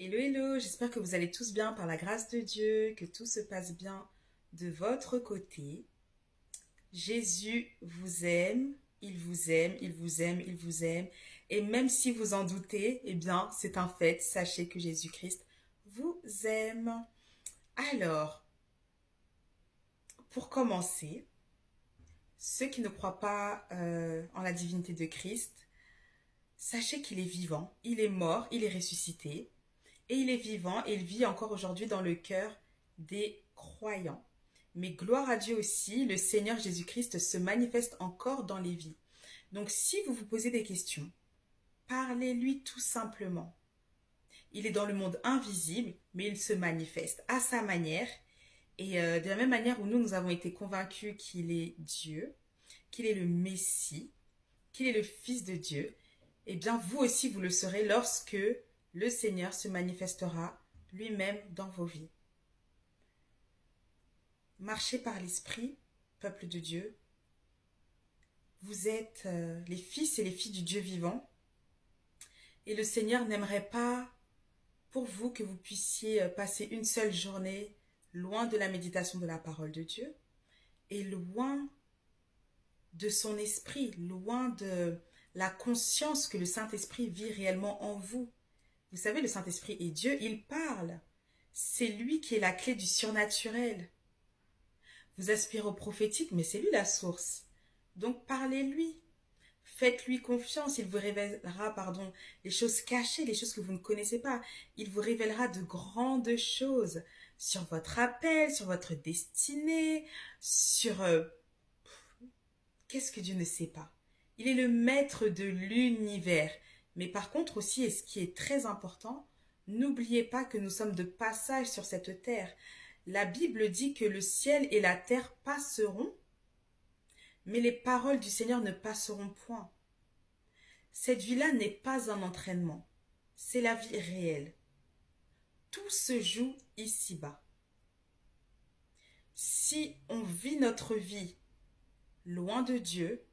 Hello, hello, j'espère que vous allez tous bien par la grâce de Dieu, que tout se passe bien de votre côté. Jésus vous aime, il vous aime, il vous aime, il vous aime. Et même si vous en doutez, eh bien, c'est un fait, sachez que Jésus-Christ vous aime. Alors, pour commencer, ceux qui ne croient pas en la divinité de Christ, sachez qu'il est vivant, il est mort, il est ressuscité. Et il est vivant et il vit encore aujourd'hui dans le cœur des croyants. Mais gloire à Dieu aussi, le Seigneur Jésus-Christ se manifeste encore dans les vies. Donc si vous vous posez des questions, parlez-lui tout simplement. Il est dans le monde invisible, mais il se manifeste à sa manière. Et de la même manière où nous avons été convaincus qu'il est Dieu, qu'il est le Messie, qu'il est le Fils de Dieu, eh bien vous aussi vous le serez lorsque le Seigneur se manifestera lui-même dans vos vies. Marchez par l'Esprit, peuple de Dieu. Vous êtes les fils et les filles du Dieu vivant. Et le Seigneur n'aimerait pas pour vous que vous puissiez passer une seule journée loin de la méditation de la parole de Dieu et loin de son esprit, loin de la conscience que le Saint-Esprit vit réellement en vous. Vous savez, le Saint-Esprit est Dieu, il parle. C'est lui qui est la clé du surnaturel. Vous aspirez au prophétique, mais c'est lui la source. Donc parlez-lui. Faites-lui confiance. Il vous révélera, les choses cachées, les choses que vous ne connaissez pas. Il vous révélera de grandes choses sur votre appel, sur votre destinée, sur qu'est-ce que Dieu ne sait pas. Il est le maître de l'univers. Mais par contre aussi, et ce qui est très important, n'oubliez pas que nous sommes de passage sur cette terre. La Bible dit que le ciel et la terre passeront, mais les paroles du Seigneur ne passeront point. Cette vie-là n'est pas un entraînement, c'est la vie réelle. Tout se joue ici-bas. Si on vit notre vie loin de Dieu,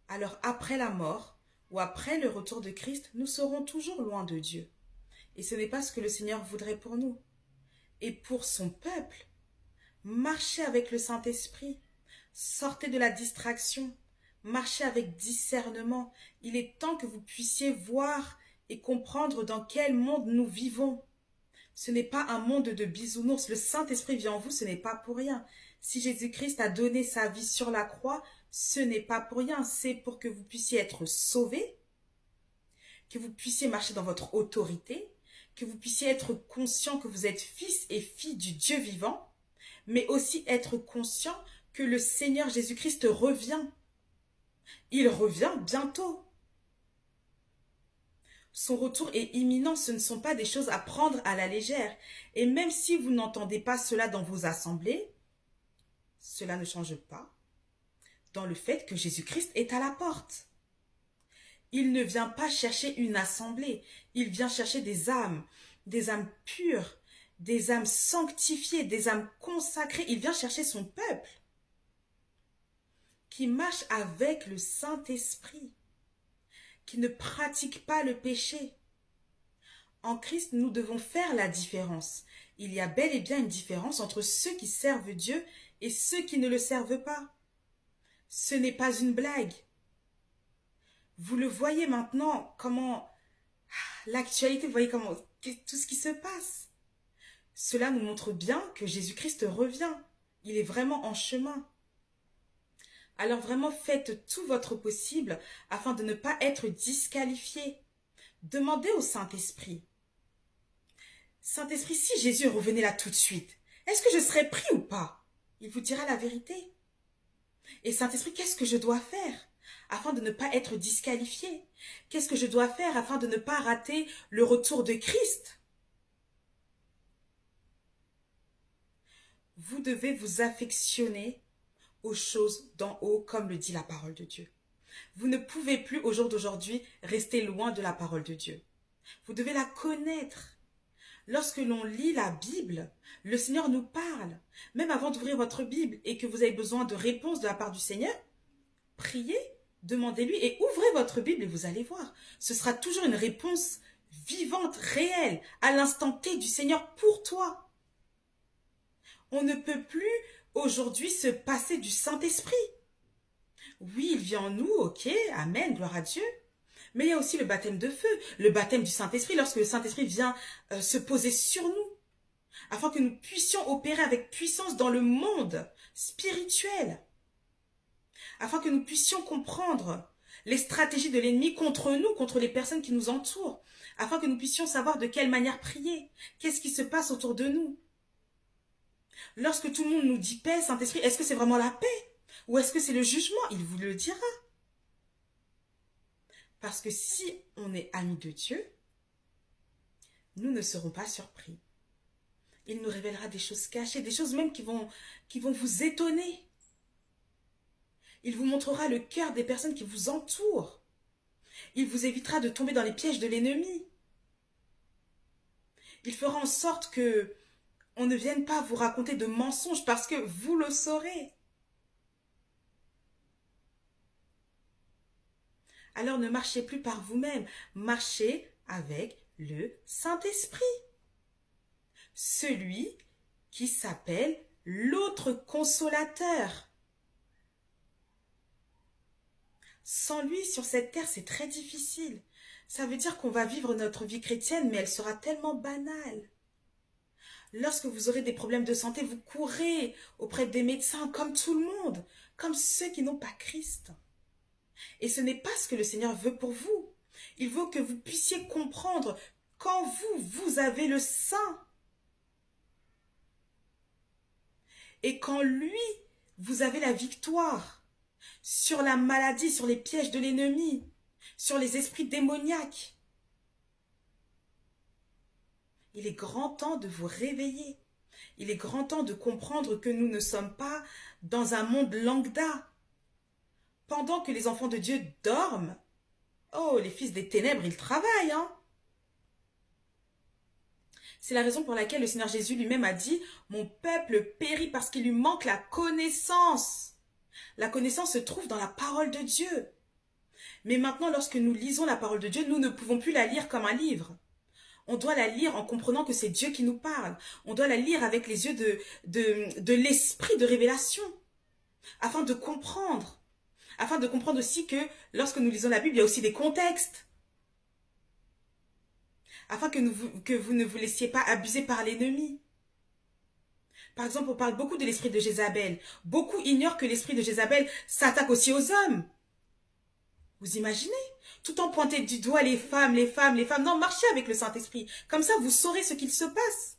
alors après la mort ou après le retour de Christ, nous serons toujours loin de Dieu. Et ce n'est pas ce que le Seigneur voudrait pour nous. Et pour son peuple, marchez avec le Saint-Esprit. Sortez de la distraction. Marchez avec discernement. Il est temps que vous puissiez voir et comprendre dans quel monde nous vivons. Ce n'est pas un monde de bisounours. Le Saint-Esprit vit en vous, ce n'est pas pour rien. Si Jésus-Christ a donné sa vie sur la croix, ce n'est pas pour rien. C'est pour que vous puissiez être sauvés, que vous puissiez marcher dans votre autorité, que vous puissiez être conscient que vous êtes fils et filles du Dieu vivant, mais aussi être conscient que le Seigneur Jésus-Christ revient. Il revient bientôt. Son retour est imminent, ce ne sont pas des choses à prendre à la légère. Et même si vous n'entendez pas cela dans vos assemblées, cela ne change pas dans le fait que Jésus-Christ est à la porte. Il ne vient pas chercher une assemblée, il vient chercher des âmes pures, des âmes sanctifiées, des âmes consacrées. Il vient chercher son peuple qui marche avec le Saint-Esprit, qui ne pratique pas le péché. En Christ, nous devons faire la différence. Il y a bel et bien une différence entre ceux qui servent Dieu et ceux qui ne le servent pas. Ce n'est pas une blague. Vous le voyez maintenant, comment l'actualité, vous voyez comment tout ce qui se passe. Cela nous montre bien que Jésus-Christ revient. Il est vraiment en chemin. Alors vraiment faites tout votre possible afin de ne pas être disqualifié. Demandez au Saint-Esprit. Saint-Esprit, si Jésus revenait là tout de suite, est-ce que je serais pris ou pas? Il vous dira la vérité. Et Saint-Esprit, qu'est-ce que je dois faire afin de ne pas être disqualifié? Qu'est-ce que je dois faire afin de ne pas rater le retour de Christ? Vous devez vous affectionner aux choses d'en haut, comme le dit la parole de Dieu. Vous ne pouvez plus au jour d'aujourd'hui rester loin de la parole de Dieu. Vous devez la connaître. Lorsque l'on lit la Bible, le Seigneur nous parle. Même avant d'ouvrir votre Bible et que vous avez besoin de réponses de la part du Seigneur, priez, demandez-lui et ouvrez votre Bible et vous allez voir. Ce sera toujours une réponse vivante, réelle, à l'instant T du Seigneur pour toi. On ne peut plus aujourd'hui se passer du Saint-Esprit. Oui, il vit en nous, ok, amen, gloire à Dieu. Mais il y a aussi le baptême de feu, le baptême du Saint-Esprit, lorsque le Saint-Esprit vient se poser sur nous, afin que nous puissions opérer avec puissance dans le monde spirituel, afin que nous puissions comprendre les stratégies de l'ennemi contre nous, contre les personnes qui nous entourent, afin que nous puissions savoir de quelle manière prier, qu'est-ce qui se passe autour de nous. Lorsque tout le monde nous dit paix, Saint-Esprit, est-ce que c'est vraiment la paix? Ou est-ce que c'est le jugement? Il vous le dira. Parce que si on est amis de Dieu, nous ne serons pas surpris. Il nous révélera des choses cachées, des choses même qui vont vous étonner. Il vous montrera le cœur des personnes qui vous entourent. Il vous évitera de tomber dans les pièges de l'ennemi. Il fera en sorte que on ne vienne pas vous raconter de mensonges parce que vous le saurez. Alors ne marchez plus par vous-même, marchez avec le Saint-Esprit. Celui qui s'appelle l'autre consolateur. Sans lui, sur cette terre, c'est très difficile. Ça veut dire qu'on va vivre notre vie chrétienne, mais elle sera tellement banale. Lorsque vous aurez des problèmes de santé, vous courez auprès des médecins comme tout le monde, comme ceux qui n'ont pas Christ. Et ce n'est pas ce que le Seigneur veut pour vous. Il veut que vous puissiez comprendre qu'en vous, vous avez le Saint. Et qu'en lui, vous avez la victoire sur la maladie, sur les pièges de l'ennemi, sur les esprits démoniaques. Il est grand temps de vous réveiller. Il est grand temps de comprendre que nous ne sommes pas dans un monde lambda. Pendant que les enfants de Dieu dorment, oh, les fils des ténèbres, ils travaillent, hein. C'est la raison pour laquelle le Seigneur Jésus lui-même a dit « Mon peuple périt parce qu'il lui manque la connaissance. » La connaissance se trouve dans la parole de Dieu. Mais maintenant, lorsque nous lisons la parole de Dieu, nous ne pouvons plus la lire comme un livre. On doit la lire en comprenant que c'est Dieu qui nous parle. On doit la lire avec les yeux de l'esprit de révélation, afin de comprendre. Afin de comprendre aussi que lorsque nous lisons la Bible, il y a aussi des contextes. Afin que vous ne vous laissiez pas abuser par l'ennemi. Par exemple, on parle beaucoup de l'esprit de Jézabel. Beaucoup ignorent que l'esprit de Jézabel s'attaque aussi aux hommes. Vous imaginez? Tout en pointant du doigt les femmes, les femmes, les femmes. Non, marchez avec le Saint-Esprit. Comme ça, vous saurez ce qu'il se passe.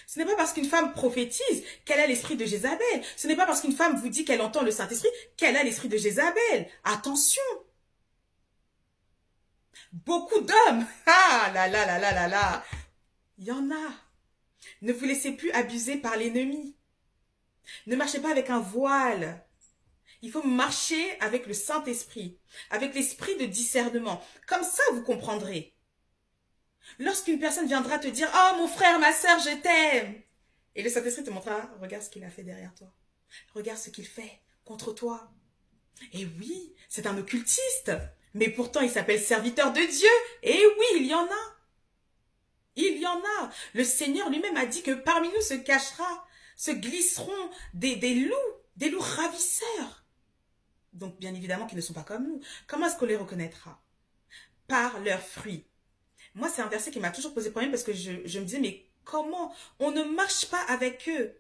Ce n'est pas parce qu'une femme prophétise qu'elle a l'esprit de Jézabel. Ce n'est pas parce qu'une femme vous dit qu'elle entend le Saint-Esprit qu'elle a l'esprit de Jézabel. Attention! Beaucoup d'hommes, ah là là là là là là, il y en a. Ne vous laissez plus abuser par l'ennemi. Ne marchez pas avec un voile. Il faut marcher avec le Saint-Esprit, avec l'esprit de discernement. Comme ça, vous comprendrez. Lorsqu'une personne viendra te dire « Oh, mon frère, ma sœur, je t'aime !» Et le Saint-Esprit te montrera « Regarde ce qu'il a fait derrière toi. Regarde ce qu'il fait contre toi. » Et oui, c'est un occultiste. Mais pourtant, il s'appelle serviteur de Dieu. Et oui, il y en a. Il y en a. Le Seigneur lui-même a dit que parmi nous se glisseront des loups ravisseurs. Donc, bien évidemment, qu'ils ne sont pas comme nous. Comment est-ce qu'on les reconnaîtra? Par leurs fruits. Moi, c'est un verset qui m'a toujours posé problème parce que je me disais, mais comment? On ne marche pas avec eux.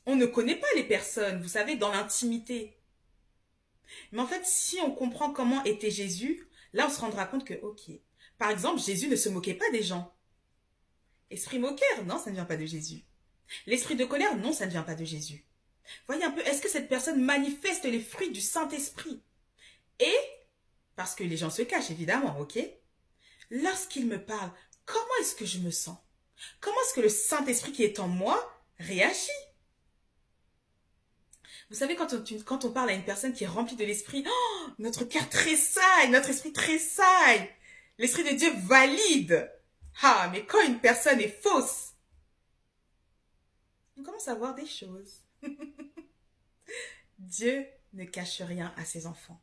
On ne connaît pas les personnes, vous savez, dans l'intimité. Mais en fait, si on comprend comment était Jésus, là, on se rendra compte que, ok, par exemple, Jésus ne se moquait pas des gens. Esprit moqueur, non, ça ne vient pas de Jésus. L'esprit de colère, non, ça ne vient pas de Jésus. Voyez un peu, est-ce que cette personne manifeste les fruits du Saint-Esprit? Et, parce que les gens se cachent, évidemment, ok? Lorsqu'il me parle, comment est-ce que je me sens? Comment est-ce que le Saint-Esprit qui est en moi réagit? Vous savez, quand on parle à une personne qui est remplie de l'esprit, oh, notre cœur tressaille, notre esprit tressaille. L'esprit de Dieu valide. Ah, mais quand une personne est fausse, on commence à voir des choses. Dieu ne cache rien à ses enfants.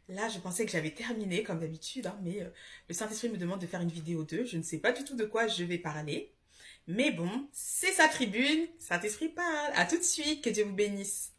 Là, je pensais que j'avais terminé, comme d'habitude, hein, mais le Saint-Esprit me demande de faire une vidéo 2. Je ne sais pas du tout de quoi je vais parler. Mais bon, c'est sa tribune. Saint-Esprit parle. À tout de suite. Que Dieu vous bénisse.